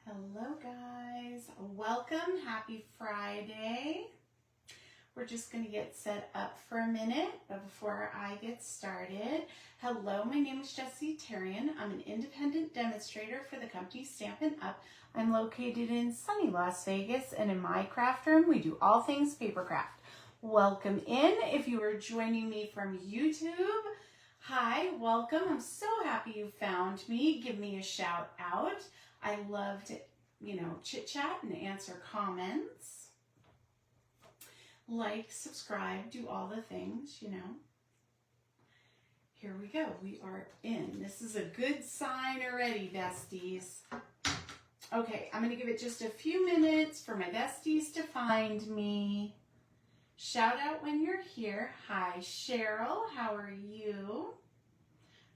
Hello guys, welcome, happy Friday. We're just going to get set up for a minute before I get started. Hello, my name is Jessie Tarian. I'm an independent demonstrator for the company Stampin' Up. I'm located in sunny Las Vegas, and in my craft room we do all things paper craft. Welcome in. If you are joining me from YouTube, hi, welcome. I'm so happy you found me. Give me a shout out. I love to, chit chat and answer comments. Like, subscribe, do all the things, Here we go. We are in. This is a good sign already, besties. Okay, I'm going to give it just a few minutes for my besties to find me. Shout out when you're here. Hi, Cheryl. How are you?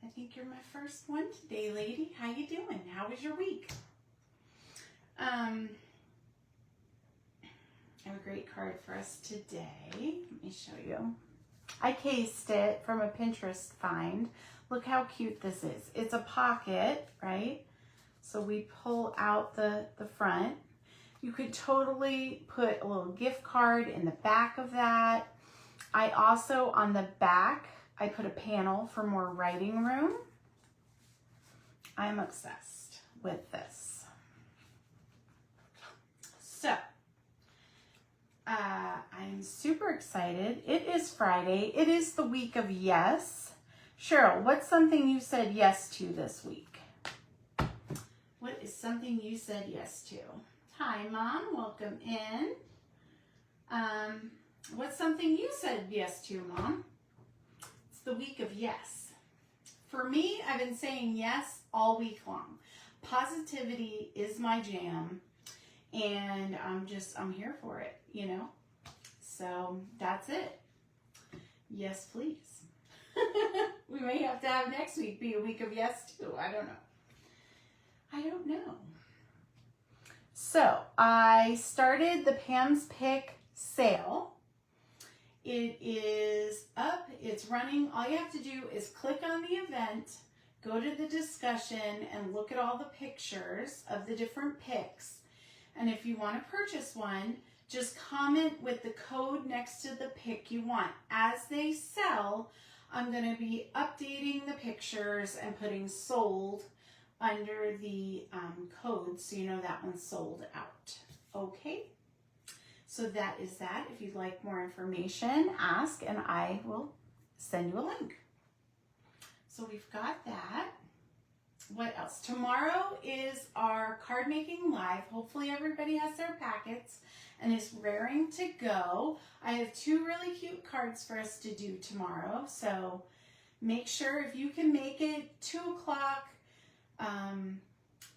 I think you're my first one today, lady. How you doing? How was your week? I have a great card for us today. Let me show you. I cased it from a Pinterest find. Look how cute this is. It's a pocket, right? So we pull out the front. You could totally put a little gift card in the back of that. I also, on the back, I put a panel for more writing room. I'm obsessed with this. So, I'm super excited. It is Friday. It is the week of yes. Cheryl, what's something you said yes to this week? What is something you said yes to? Hi, Mom. Welcome in. What's something you said yes to, Mom? It's the week of yes. For me, I've been saying yes all week long. Positivity is my jam, and I'm here for it, So that's it. Yes, please. We may have to have next week be a week of yes too. I don't know. So I started the Pam's Pick sale. It is up, it's running. All you have to do is click on the event, go to the discussion, and look at all the pictures of the different picks. And if you want to purchase one, just comment with the code next to the pick you want. As they sell, I'm going to be updating the pictures and putting sold under the code so you know that one's sold out. Okay? So that is that. If you'd like more information, ask and I will send you a link. So we've got that. What else? Tomorrow is our card making live. Hopefully everybody has their packets and is raring to go. I have two really cute cards for us to do tomorrow. So make sure if you can make it 2 o'clock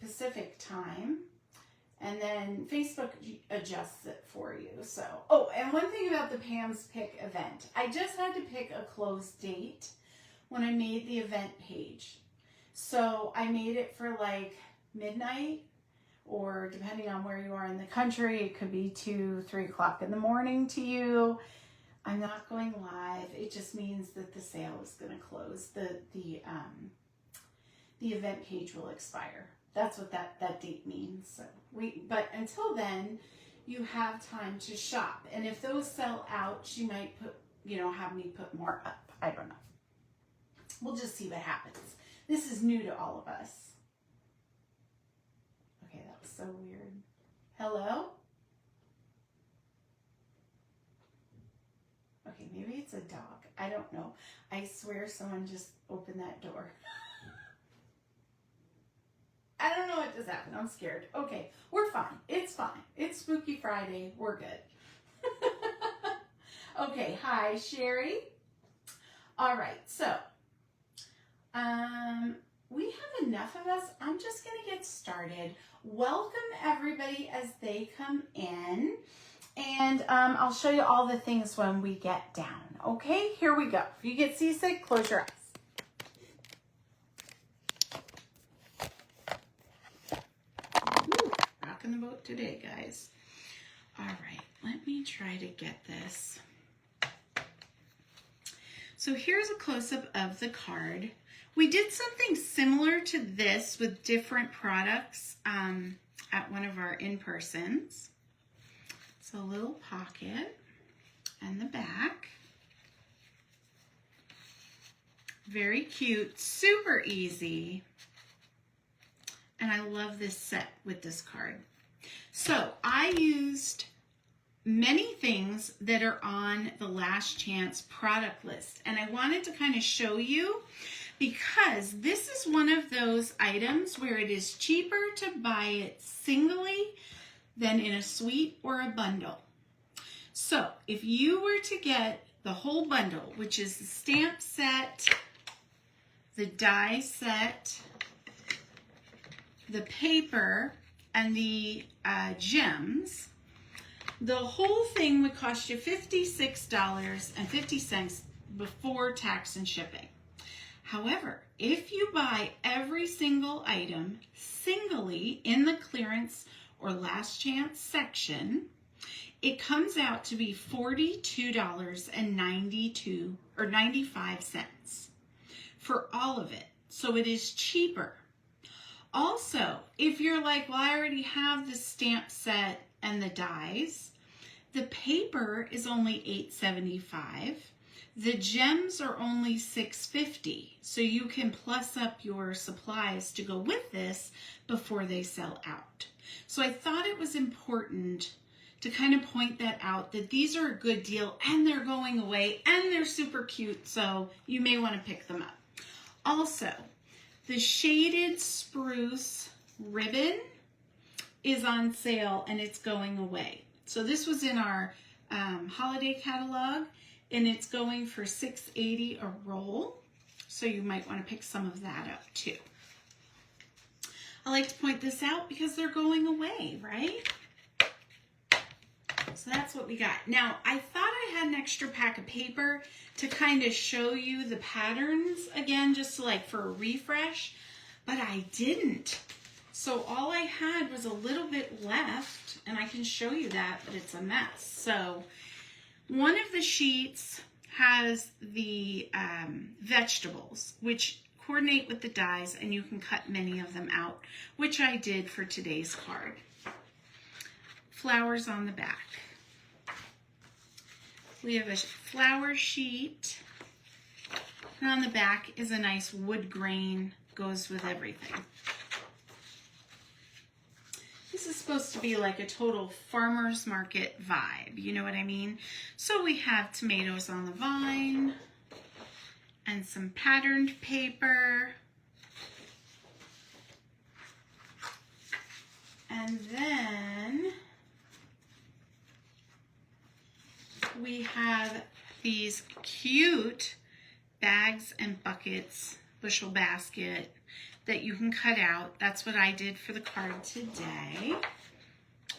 Pacific time. And then Facebook adjusts it for you. So, oh, and one thing about the Pam's Pick event. I just had to pick a closed date when I made the event page. So I made it for like midnight, or depending on where you are in the country, it could be 2, 3 o'clock in the morning to you. I'm not going live. It just means that the sale is going to close. The event page will expire. That's what that date means. So but until then, you have time to shop. And if those sell out, she might put, have me put more up. I don't know. We'll just see what happens. This is new to all of us. Okay, that was so weird. Hello? Okay, maybe it's a dog. I don't know. I swear someone just opened that door. I don't know what just happened. I'm scared. Okay, we're fine. It's fine. It's Spooky Friday. We're good. Okay, hi, Sherry. All right, so we have enough of us. I'm just going to get started. Welcome, everybody, as they come in. And I'll show you all the things when we get down. Okay, here we go. If you get seasick, close your eyes. Rocking the boat today, guys. All right, let me try to get this. So here's a close-up of the card. We did something similar to this with different products at one of our in-persons. So a little pocket and the back. Very cute, super easy. And I love this set with this card. So I used many things that are on the Last Chance product list. And I wanted to kind of show you because this is one of those items where it is cheaper to buy it singly than in a suite or a bundle. So if you were to get the whole bundle, which is the stamp set, the die set, the paper, and the gems, the whole thing would cost you $56.50 before tax and shipping. However, if you buy every single item singly in the clearance or Last Chance section, it comes out to be $42.95 for all of it. So it is cheaper. Also, if you're like, well, I already have the stamp set and the dies, the paper is only $8.75. The gems are only $6.50. So you can plus up your supplies to go with this before they sell out. So I thought it was important to kind of point that out, that these are a good deal and they're going away and they're super cute. So you may want to pick them up. Also, the shaded spruce ribbon is on sale and it's going away. So this was in our holiday catalog and it's going for $6.80 a roll. So you might want to pick some of that up too. I like to point this out because they're going away, right? So that's what we got. Now, I thought I had an extra pack of paper to kind of show you the patterns again, just to like for a refresh, but I didn't. So all I had was a little bit left, and I can show you that, but it's a mess. So one of the sheets has the vegetables, which coordinate with the dies, and you can cut many of them out, which I did for today's card. Flowers on the back. We have a flower sheet, and on the back is a nice wood grain, goes with everything. This is supposed to be like a total farmer's market vibe, you know what I mean? So we have tomatoes on the vine, and some patterned paper. And then we have these cute bags and buckets, bushel basket that you can cut out. That's what I did for the card today.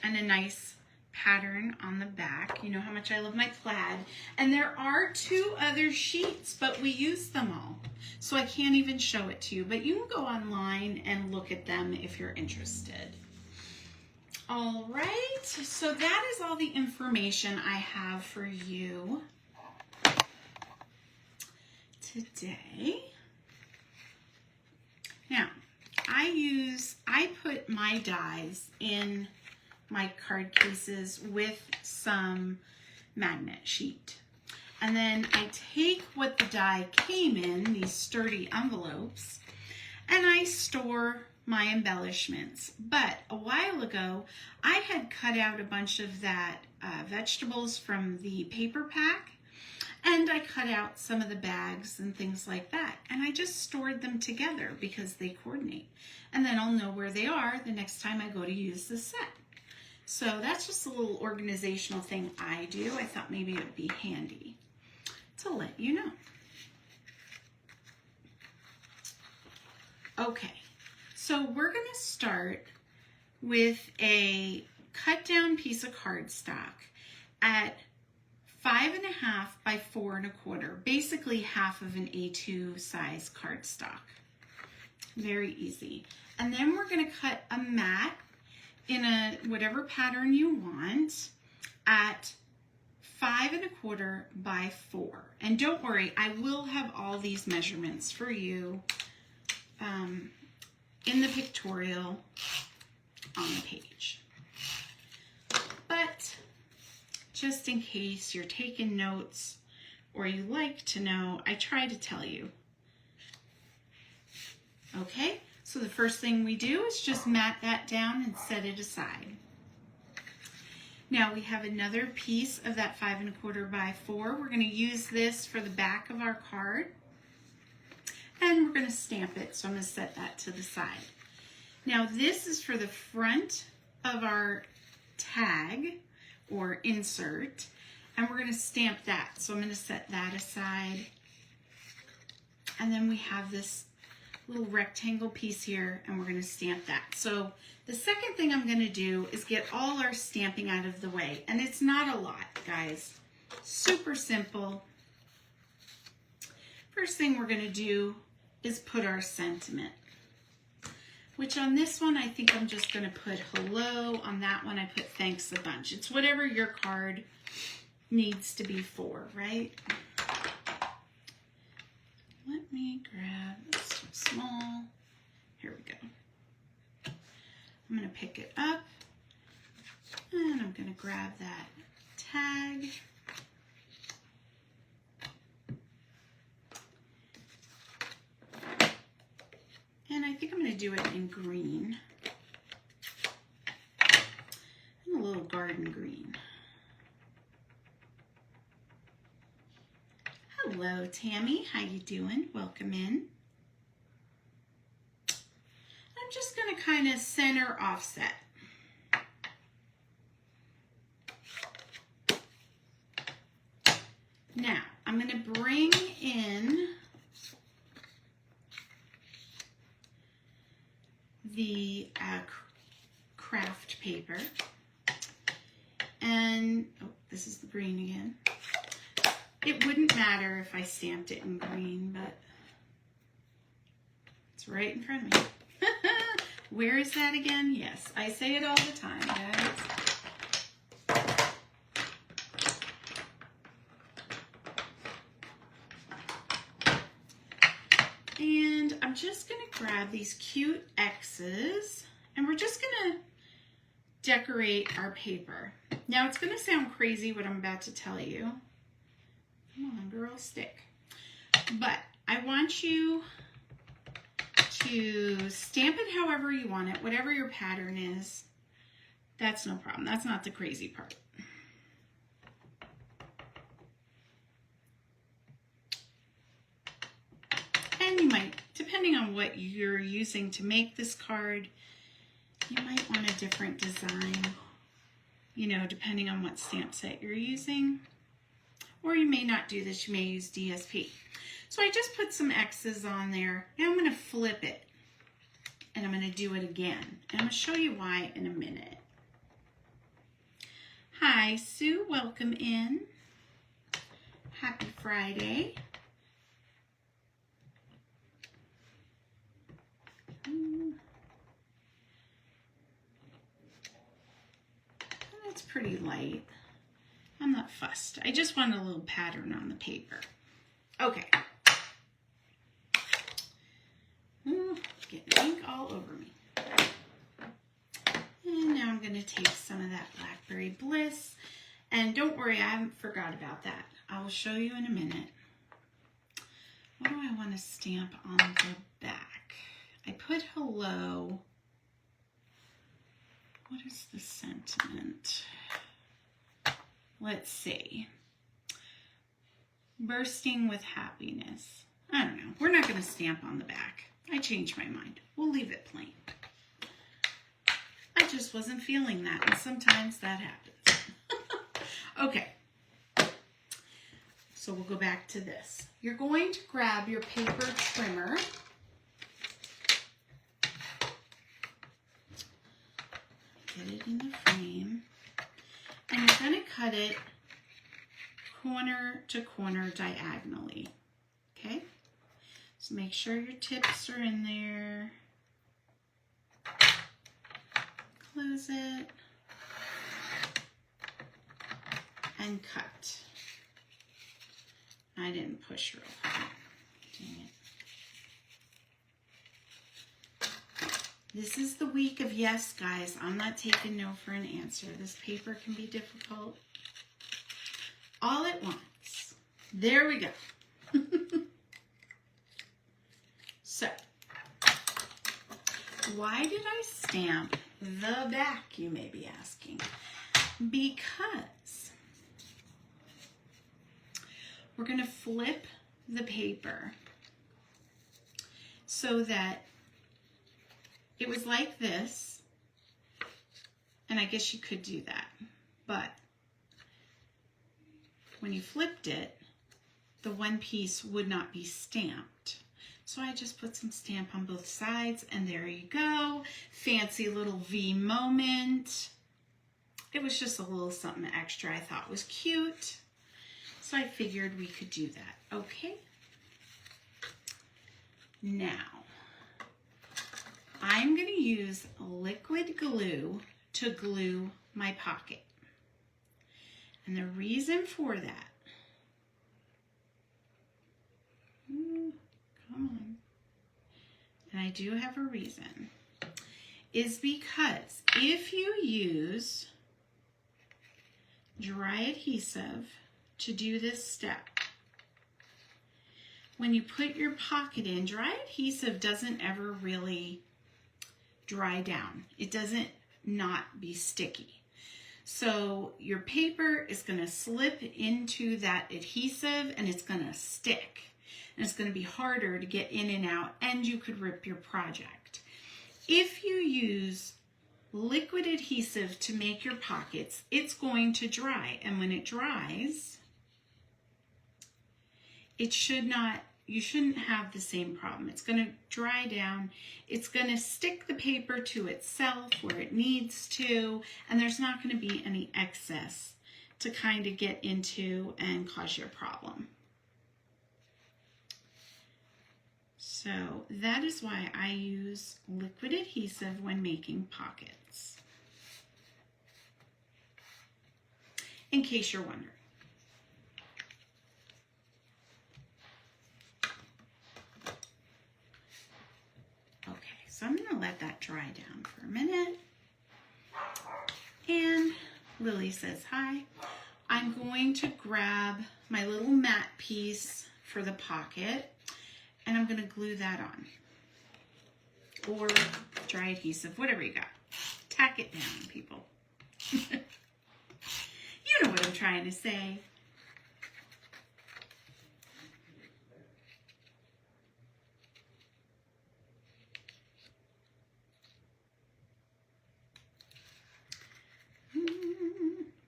And a nice pattern on the back. You know how much I love my plaid. And there are 2 other sheets, but we used them all. So I can't even show it to you, but you can go online and look at them if you're interested. All right, so that is all the information I have for you today. Now, I put my dies in my card cases with some magnet sheet. And then I take what the die came in, these sturdy envelopes, and I store my embellishments. But a while ago, I had cut out a bunch of that vegetables from the paper pack, and I cut out some of the bags and things like that. And I just stored them together because they coordinate. And then I'll know where they are the next time I go to use the set. So that's just a little organizational thing I do. I thought maybe it would be handy to let you know. Okay, so we're going to start with a cut down piece of cardstock at 5.5 by 4 1/4, basically half of an A2 size cardstock. Very easy. And then we're going to cut a mat in a whatever pattern you want at 5 1/4 by 4. And don't worry, I will have all these measurements for you in the pictorial on the page. But just in case you're taking notes or you like to know, I try to tell you. Okay, so the first thing we do is just mat that down and set it aside. Now we have another piece of that 5 1/4 by 4. We're going to use this for the back of our card. And we're going to stamp it, so I'm going to set that to the side. Now this is for the front of our tag or insert, and we're going to stamp that. So I'm going to set that aside. And then we have this little rectangle piece here, and we're going to stamp that. So the second thing I'm going to do is get all our stamping out of the way. And it's not a lot, guys. Super simple. First thing we're going to do is put our sentiment, which on this one, I think I'm just going to put hello. On that one, I put thanks a bunch. It's whatever your card needs to be for, right? Let me grab this small. Here we go. I'm going to pick it up, and I'm going to grab that tag. And I think I'm going to do it in green. And a little garden green. Hello, Tammy. How you doing? Welcome in. I'm just going to kind of center offset. Now, I'm going to bring in the craft paper, and oh, this is the green again. It wouldn't matter if I stamped it in green, but it's right in front of me. Where is that again? Yes, I say it all the time, guys. And I'm just going to grab these cute X's, and we're just going to decorate our paper. Now, it's going to sound crazy what I'm about to tell you. Come on, girl, stick. But I want you to stamp it however you want it, whatever your pattern is. That's no problem. That's not the crazy part. And you might, depending on what you're using to make this card, you might want a different design, you know, depending on what stamp set you're using. Or you may not do this, you may use DSP. So I just put some X's on there. Now I'm going to flip it, and I'm going to do it again. And I'm going to show you why in a minute. Hi, Sue. Welcome in. Happy Friday. That's pretty light. I'm not fussed. I just want a little pattern on the paper. Okay. Getting ink all over me. And now I'm going to take some of that Blackberry Bliss. And don't worry, I haven't forgot about that. I will show you in a minute. What do I want to stamp on the back? I put hello. What is the sentiment? Let's see. Bursting with happiness. I don't know. We're not going to stamp on the back. I changed my mind. We'll leave it plain. I just wasn't feeling that, and sometimes that happens. Okay. So we'll go back to this. You're going to grab your paper trimmer. Get it in the frame. And you're going to cut it corner to corner diagonally. Okay? So make sure your tips are in there. Close it. And cut. I didn't push real hard. Dang it. This is the week of yes, guys. I'm not taking no for an answer. This paper can be difficult. All at once. There we go. So, why did I stamp the back, you may be asking? Because we're going to flip the paper so that it was like this, and I guess you could do that, but when you flipped it, the one piece would not be stamped. So I just put some stamp on both sides, and there you go. Fancy little V moment. It was just a little something extra I thought was cute. So I figured we could do that, okay? Now, I'm going to use liquid glue to glue my pocket. And the reason for that, come on, and I do have a reason, is because if you use dry adhesive to do this step, when you put your pocket in, dry adhesive doesn't ever really dry down. It doesn't not be sticky. So your paper is going to slip into that adhesive and it's going to stick. And it's going to be harder to get in and out, and you could rip your project. If you use liquid adhesive to make your pockets, it's going to dry. And when it dries, it should not, you shouldn't have the same problem. It's going to dry down. It's going to stick the paper to itself where it needs to, and there's not going to be any excess to kind of get into and cause you a problem. So that is why I use liquid adhesive when making pockets. In case you're wondering. Okay, so I'm going to let that dry down for a minute. And Lily says hi. I'm going to grab my little matte piece for the pocket, and I'm going to glue that on. Or dry adhesive, whatever you got. Tack it down, people. You know what I'm trying to say.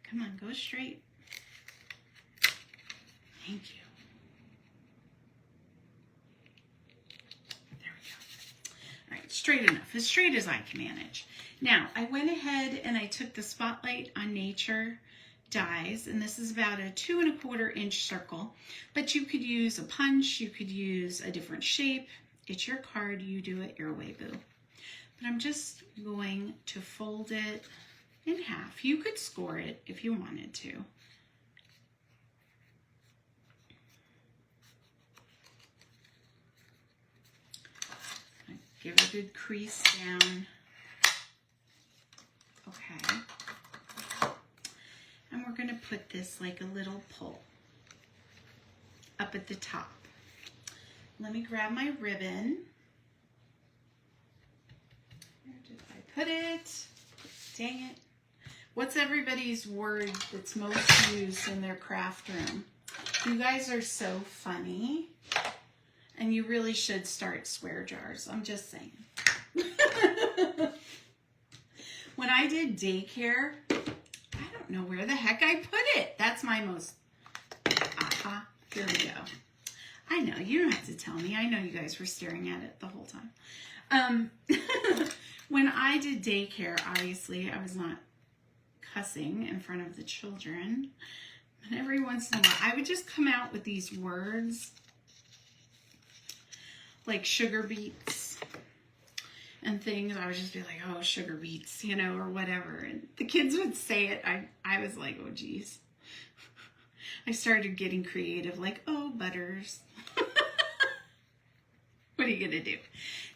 Come on, go straight. Thank you. There we go. All right, straight enough, as straight as I can manage. Now, I went ahead and I took the Spotlight on Nature dies, and this is about a 2 1/4 inch circle, but you could use a punch, you could use a different shape. It's your card, you do it your way, boo. But I'm just going to fold it in half. You could score it if you wanted to. Give a good crease down. Okay. And we're going to put this like a little pull up at the top. Let me grab my ribbon. Where did I put it? Dang it. What's everybody's word that's most used in their craft room? You guys are so funny. And you really should start swear jars. I'm just saying. When I did daycare, I don't know where the heck I put it. That's my most... Aha. Here we go. I know. You don't have to tell me. I know you guys were staring at it the whole time. When I did daycare, obviously, I was not cussing in front of the children. And every once in a while, I would just come out with these words like sugar beets and things. I would just be like, oh, sugar beets, you know, or whatever. And the kids would say it. I was like, oh, geez. I started getting creative, like, oh, butters. What are you going to do?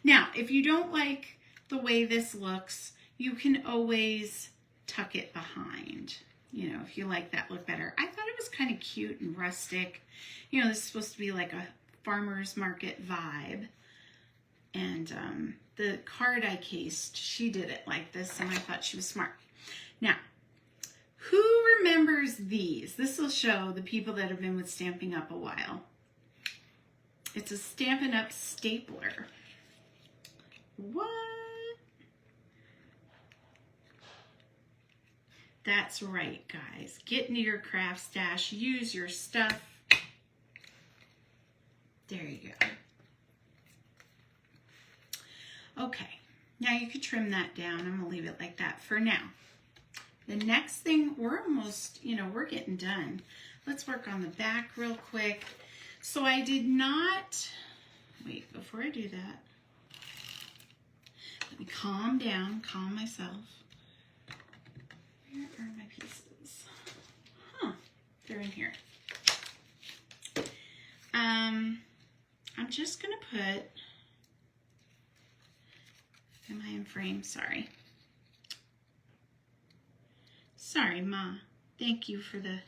Now, if you don't like the way this looks, you can always tuck it behind, you know, if you like that look better. I thought it was kind of cute and rustic. You know, this is supposed to be like a farmer's market vibe. And the card I cased, she did it like this, and I thought she was smart. Now, who remembers these? This will show the people that have been with Stampin' Up! A while. It's a Stampin' Up! Stapler. What? That's right, guys. Get into your craft stash. Use your stuff. There you go. Okay, now you could trim that down. I'm gonna leave it like that for now. The next thing, we're almost, you know, we're getting done. Let's work on the back real quick. So I did not, wait, before I do that, let me calm down, calm myself. Where are my pieces? Huh, they're in here. I'm just gonna put, am I in frame? Sorry. Sorry, Ma. Thank you for the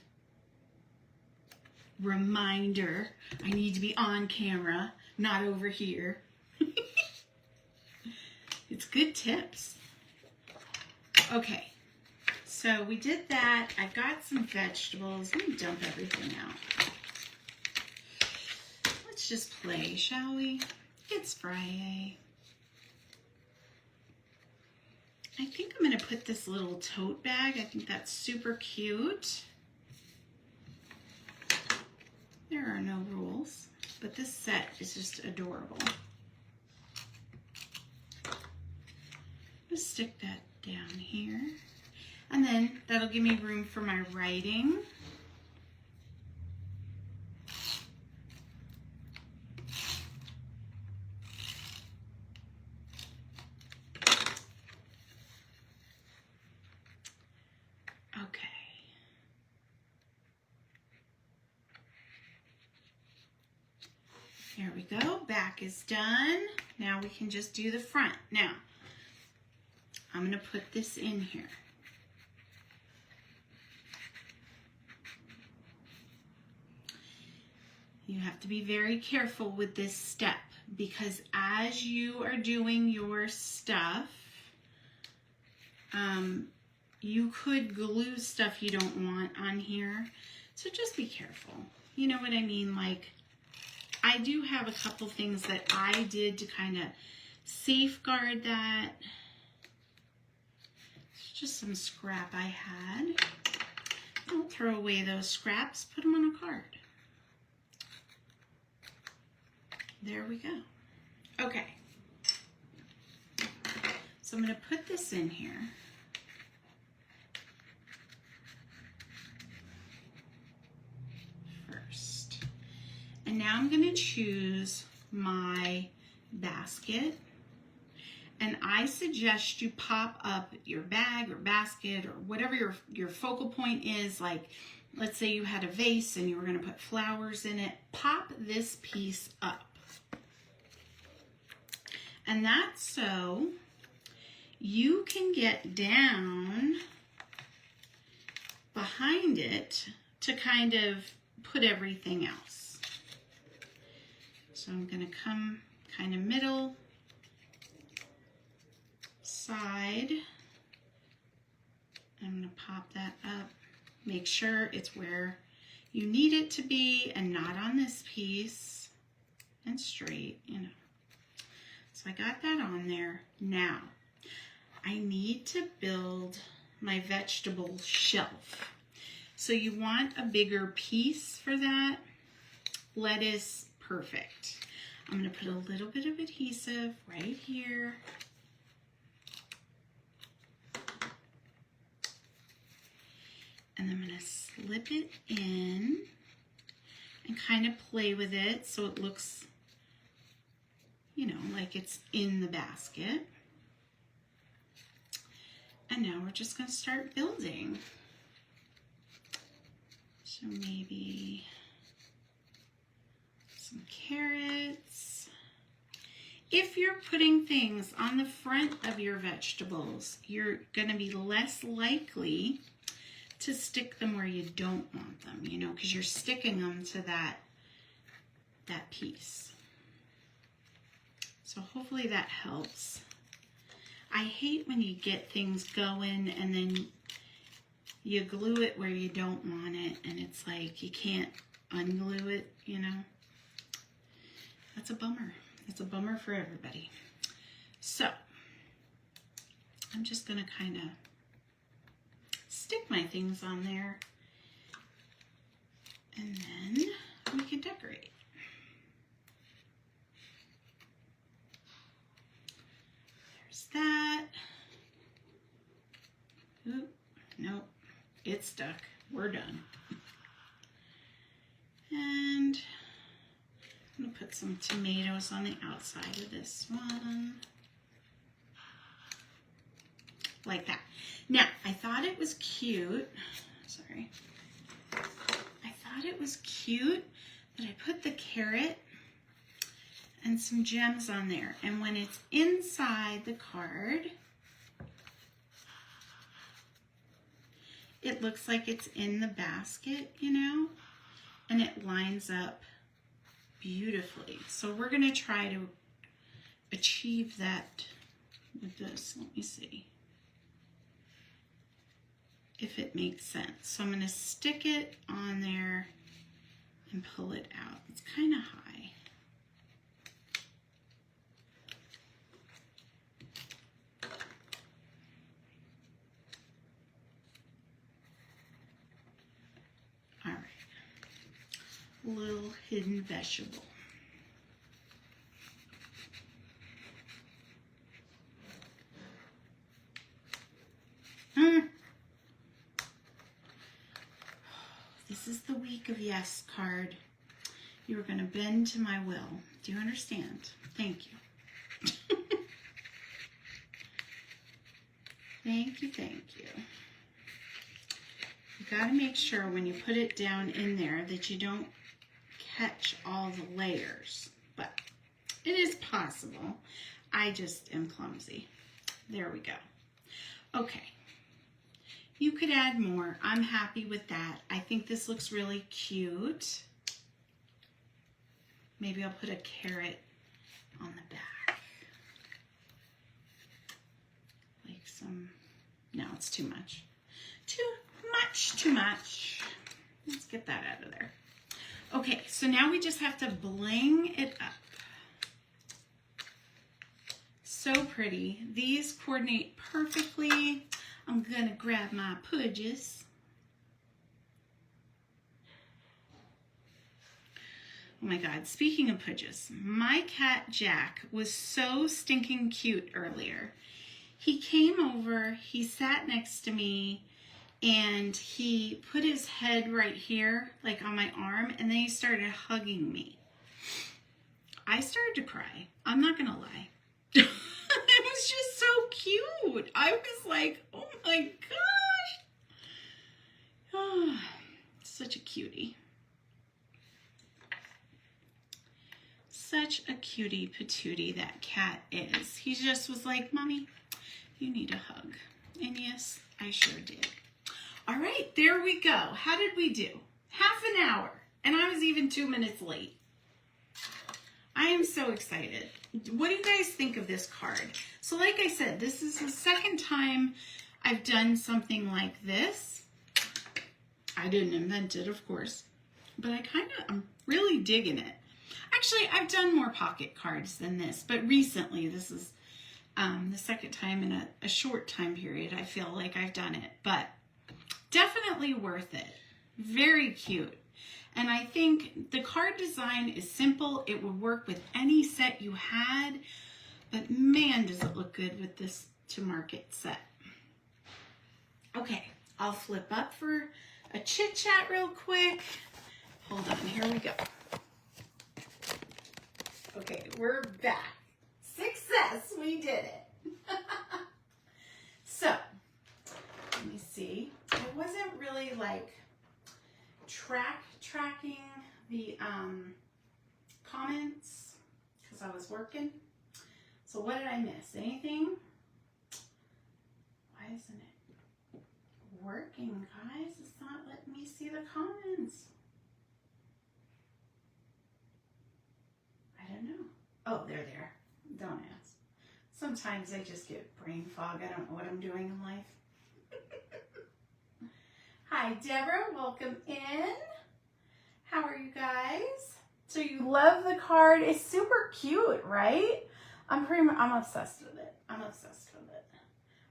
reminder. I need to be on camera, not over here. It's good tips. Okay, so we did that. I got some vegetables. Let me dump everything out. Let's just play, shall we? It's Friday. I think I'm going to put this little tote bag. I think that's super cute. There are no rules, but this set is just adorable. Just stick that down here. And then that'll give me room for my writing. There we go, back is done. Now we can just do the front. Now, I'm gonna put this in here. You have to be very careful with this step because as you are doing your stuff, you could glue stuff you don't want on here. So just be careful. You know what I mean? Like, I do have a couple things that I did to kind of safeguard that. It's just some scrap I had. Don't throw away those scraps. Put them on a card. There we go. Okay. So I'm going to put this in here. First. And now I'm going to choose my basket. And I suggest you pop up your bag or basket or whatever your focal point is. Like, let's say you had a vase and you were going to put flowers in it. Pop this piece up. And that's so you can get down behind it to kind of put everything else. So I'm going to come kind of middle, side. I'm going to pop that up. Make sure it's where you need it to be and not on this piece, and straight, you know. So I got that on there. Now, I need to build my vegetable shelf. So you want a bigger piece for that. Lettuce, perfect. I'm going to put a little bit of adhesive right here. And I'm going to slip it in and kind of play with it so it looks, you know, like it's in the basket. And now we're just going to start building. So maybe some carrots. If you're putting things on the front of your vegetables, you're going to be less likely to stick them where you don't want them, you know, because you're sticking them to that piece. So hopefully that helps. I hate when you get things going and then you glue it where you don't want it and it's like you can't unglue it, you know. That's a bummer. It's a bummer for everybody. So I'm just going to kind of stick my things on there and then we can decorate. There's that. Oop, nope, it's stuck. We're done. And I'm going to put some tomatoes on the outside of this one. Like that. Now, I thought it was cute. Sorry. I thought it was cute that I put the carrot and some gems on there. And when it's inside the card, it looks like it's in the basket, you know, and it lines up beautifully. So we're going to try to achieve that with this. Let me see if it makes sense. So I'm going to stick it on there and pull it out. It's kind of high. All right. Little hidden vegetable. This is the week of yes card. You are going to bend to my will. Do you understand? Thank you. Thank you, thank you. You got to make sure when you put it down in there that you don't catch all the layers, but it is possible. I just am clumsy. There we go. Okay. You could add more. I'm happy with that. I think this looks really cute. Maybe I'll put a carrot on the back. Like some, no, it's too much. Too much. Let's get that out of there. Okay, so now we just have to bling it up. So pretty. These coordinate perfectly. I'm gonna grab my pudges. Oh my God, speaking of pudges, my cat Jack was so stinking cute earlier. He came over, he sat next to me, and he put his head right here, like on my arm, and then he started hugging me. I started to cry. I'm not gonna lie. It was just so cute. I was like, oh my gosh. Oh, such a cutie. Such a cutie patootie that cat is. He just was like, Mommy, you need a hug. And yes, I sure did. All right, there we go. How did we do? Half an hour. And I was even 2 minutes late. I am so excited. What do you guys think of this card? So like I said, this is the second time I've done something like this. I didn't invent it, of course, but I'm really digging it. Actually, I've done more pocket cards than this, but recently this is the second time in a short time period I feel like I've done it, but definitely worth it. Very cute. And I think the card design is simple. It would work with any set you had, but man, does it look good with this to market set. Okay, I'll flip up for a chit chat real quick. Hold on, here we go. Okay, we're back. Success, we did it. So, let me see. I wasn't really like tracking the comments because I was working. So what did I miss? Anything? Why isn't it working, guys? It's not letting me see the comments. I don't know. Oh, they're there. Don't ask. Sometimes I just get brain fog. I don't know what I'm doing in life. Hi, Deborah. Welcome in. How are you guys? So you love the card. It's super cute, right? I'm obsessed with it. I'm obsessed with it.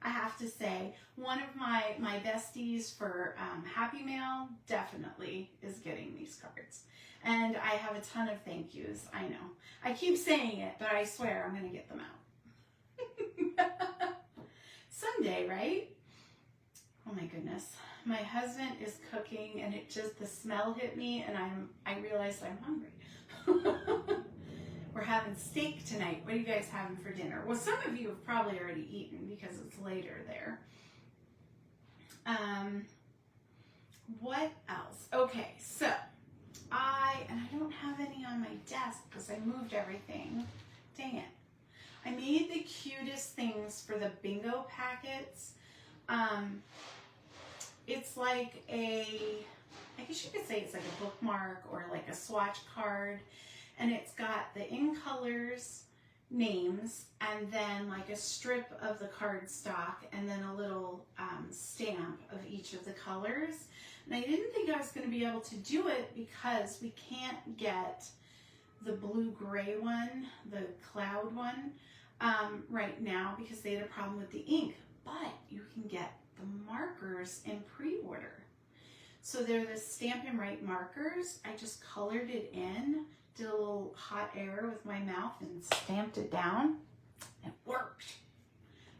I have to say, one of my besties for Happy Mail definitely is getting these cards. And I have a ton of thank yous. I know. I keep saying it, but I swear I'm going to get them out. Someday, right? Oh my goodness. My husband is cooking and the smell hit me and I realized I'm hungry. We're having steak tonight. What are you guys having for dinner? Well, some of you have probably already eaten because it's later there. What else? Okay, so I don't have any on my desk because I moved everything. Dang it. I made the cutest things for the bingo packets. It's like I guess you could say it's like a bookmark or like a swatch card. And it's got the in colors names and then like a strip of the card stock and then a little stamp of each of the colors. And I didn't think I was going to be able to do it because we can't get the blue-gray one, the cloud one, right now because they had a problem with the ink. But you can get the markers in pre-order. So they're the Stamp and Write markers. I just colored it in, did a little hot air with my mouth and stamped it down. It worked.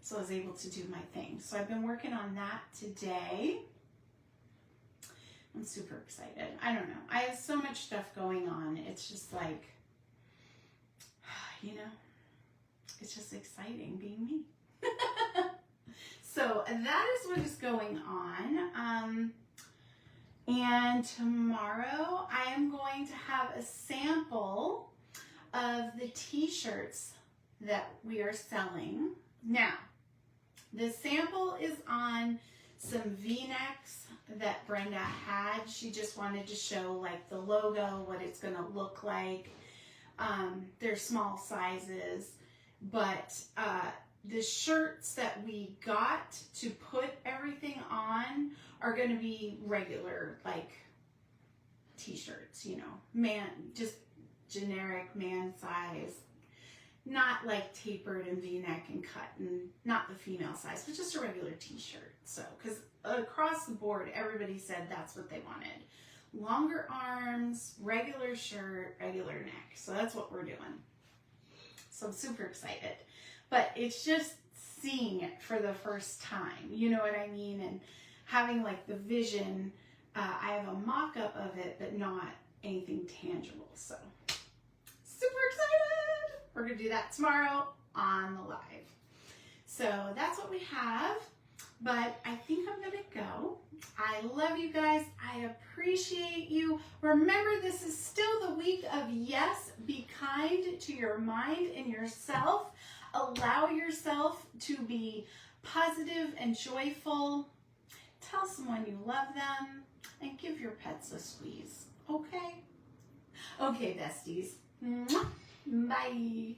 So I was able to do my thing. So I've been working on that today. I'm super excited. I don't know. I have so much stuff going on. It's just like, you know, it's just exciting being me. So that is what is going on. And tomorrow I am going to have a sample of the t-shirts that we are selling. Now, the sample is on some V-necks that Brenda had. She just wanted to show like the logo, what it's going to look like. They're small sizes, but the shirts that we got to put everything on are going to be regular, like t-shirts, you know, just generic man size, not like tapered and V-neck and cut, and not the female size, but just a regular t-shirt. So, because across the board, everybody said that's what they wanted. Longer arms, regular shirt, regular neck. So that's what we're doing. So I'm super excited. But it's just seeing it for the first time, you know what I mean? And having like the vision, I have a mock-up of it, but not anything tangible. So super excited. We're gonna do that tomorrow on the live. So that's what we have, but I think I'm gonna go. I love you guys. I appreciate you. Remember, this is still the week of yes. Be kind to your mind and yourself. Allow yourself to be positive and joyful. Tell someone you love them and give your pets a squeeze. Okay? Okay, besties. Mwah. Bye.